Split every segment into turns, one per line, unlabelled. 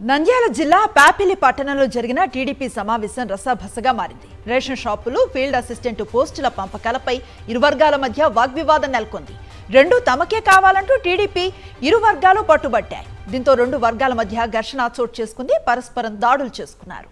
నంద్యాల జిల్లా పాపిలి పట్టణంలో జరిగిన టీడీపీ సమావేశం రసాభసగా మారింది. రేషన్ షాపులు, ఫీల్డ్ అసిస్టెంట్ పోస్టుల పంపకాలపై ఇరు వర్గాల మధ్య వాగ్వివాదం నెలకొంది. రెండు తమకే కావాలంటూ టీడీపీ ఇరు వర్గాలు పట్టుబట్టాయి. దీంతో రెండు వర్గాల మధ్య ఘర్షణ చోటు చేసుకుంది. పరస్పరం దాడులు చేసుకున్నారు.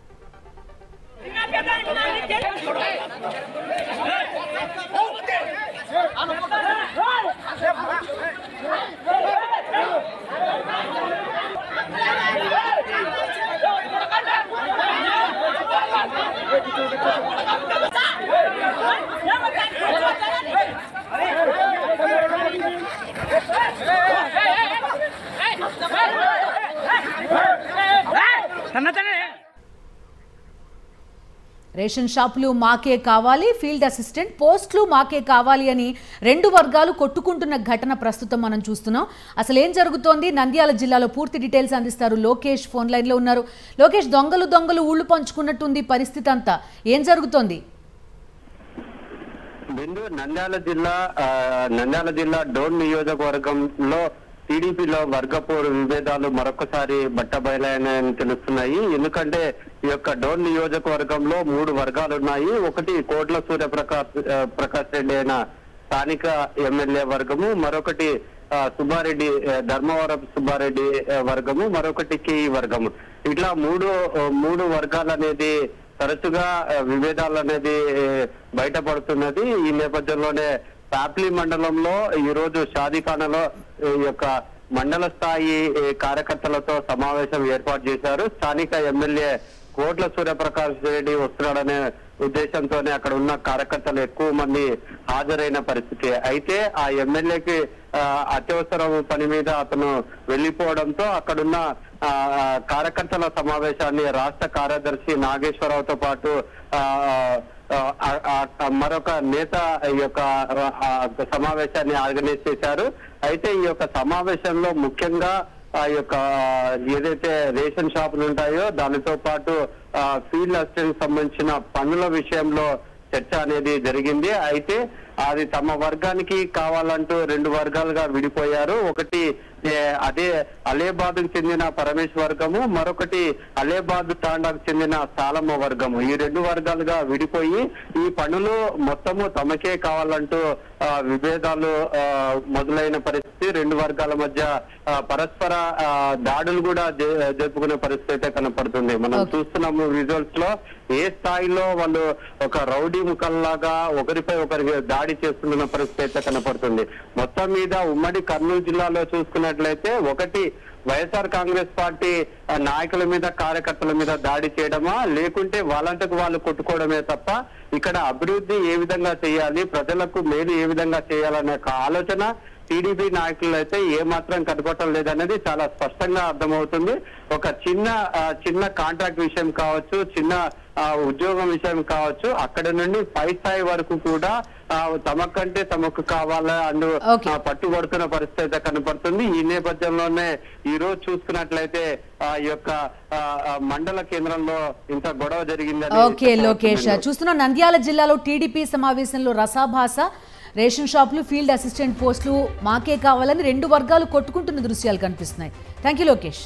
రేషన్ షాపులు మాకే కావాలి, ఫీల్డ్ అసిస్టెంట్ పోస్టులు మాకే కావాలి అని రెండు వర్గాలు కొట్టుకుంటున్న ఘటన ప్రస్తుతం మనం చూస్తున్నాం. అసలు ఏం జరుగుతోంది? నంద్యాల జిల్లాలో పూర్తి డీటెయిల్స్ అందిస్తారు లోకేష్. ఫోన్ లైన్ లో ఉన్నారు. లోకేష్, దొంగలు ఊళ్ళు పంచుకున్నట్టుంది పరిస్థితి అంతా. ఏం జరుగుతోంది?
బిందు, నంద్యాల జిల్లా డోన్ నియోజకవర్గంలో టీడీపీలో వర్గపోరు విభేదాలు మరొకసారి బట్టబయలైనాయని తెలుస్తున్నాయి. ఎందుకంటే ఈ యొక్క డోన్ నియోజకవర్గంలో మూడు వర్గాలు ఉన్నాయి. ఒకటి కోట్ల సూర్యప్రకాష్ రెడ్డి అయిన స్థానిక ఎమ్మెల్యే వర్గము, మరొకటి సుబ్బారెడ్డి, ధర్మవరం సుబ్బారెడ్డి వర్గము, మరొకటి కే వర్గము. ఇట్లా మూడు వర్గాలు అనేది తరచుగా విభేదాలు అనేది బయటపడుతున్నది. ఈ నేపథ్యంలోనే పాప్లీ మండలంలో ఈ రోజు షాదీఖానాలో ఈ యొక్క మండల స్థాయి కార్యకర్తలతో సమావేశం ఏర్పాటు చేశారు. స్థానిక ఎమ్మెల్యే కోట్ల సూర్యప్రకాష్ రెడ్డి వస్తున్నాడనే ఉద్దేశంతోనే అక్కడ ఉన్న కార్యకర్తలు ఎక్కువ మంది హాజరైన పరిస్థితి. అయితే ఆ ఎమ్మెల్యేకి అత్యవసరం పని మీద అతను వెళ్లిపోవడంతో అక్కడున్న కార్యకర్తల సమావేశాన్ని రాష్ట్ర కార్యదర్శి నాగేశ్వరరావుతో పాటు మరొక నేత ఈ యొక్క సమావేశాన్ని ఆర్గనైజ్ చేశారు. అయితే ఈ యొక్క సమావేశంలో ముఖ్యంగా ఆ యొక్క ఏదైతే రేషన్ షాపులు ఉంటాయో దానితో పాటు ఫీల్డ్ అసిస్టెంట్ సంబంధించిన పనుల విషయంలో చర్చ అనేది జరిగింది. అయితే అది తమ వర్గానికి కావాలంటూ రెండు వర్గాలుగా విడిపోయారు. ఒకటి అదే అలేబాద్కు చెందిన పరమేశ్ వర్గము, మరొకటి అలేబాద్ తాండాకు చెందిన సాలమ్మ వర్గము. ఈ రెండు వర్గాలుగా విడిపోయి ఈ పనులు మొత్తము తమకే కావాలంటూ విభేదాలు మొదలైన పరిస్థితి. రెండు వర్గాల మధ్య పరస్పర దాడులు కూడా జరుపుకునే పరిస్థితి అయితే కనపడుతుంది. మనం చూస్తున్నాము విజువల్స్ లో ఏ స్థాయిలో వాళ్ళు ఒక రౌడీ ముఖంలాగా ఒకరిపై ఒకరికి దాడి చేస్తున్న పరిస్థితి అయితే కనపడుతుంది. మొత్తం మీద ఉమ్మడి కర్నూలు జిల్లాలో చూసుకున్నట్లయితే ఒకటి వైఎస్ఆర్ కాంగ్రెస్ పార్టీ నాయకుల మీద కార్యకర్తల మీద దాడి చేయడమా, లేకుంటే వాళ్ళంతకు వాళ్ళు కొట్టుకోవడమే తప్ప ఇక్కడ అభివృద్ధి ఏ విధంగా చేయాలి, ప్రజలకు మేలు ఏ విధంగా చేయాలనే ఆలోచన టీడీపీ నాయకులు అయితే ఏ మాత్రం కనపడటం లేదనేది చాలా స్పష్టంగా అర్థమవుతుంది. ఒక చిన్న కాంట్రాక్ట్ విషయం కావచ్చు, చిన్న ఉద్యోగం విషయం కావచ్చు, అక్కడ నుండి పై స్థాయి వరకు కూడా తమకంటే తమకు కావాలా అంటూ పట్టుబడుతున్న పరిస్థితి అయితే కనపడుతుంది. ఈ నేపథ్యంలోనే ఈ రోజు చూసుకున్నట్లయితే ఈ యొక్క మండల కేంద్రంలో ఇంత గొడవ జరిగిందని.
ఓకే లోకేష్, చూస్తున్నాం నంద్యాల జిల్లాలో టీడీపీ సమావేశంలో రసాభాస. రేషన్ షాపులు, ఫీల్డ్ అసిస్టెంట్ పోస్టులు మాకే కావాలని రెండు వర్గాలు కొట్టుకుంటున్న దృశ్యాలు కనిపిస్తున్నాయి. Thank you Lokesh.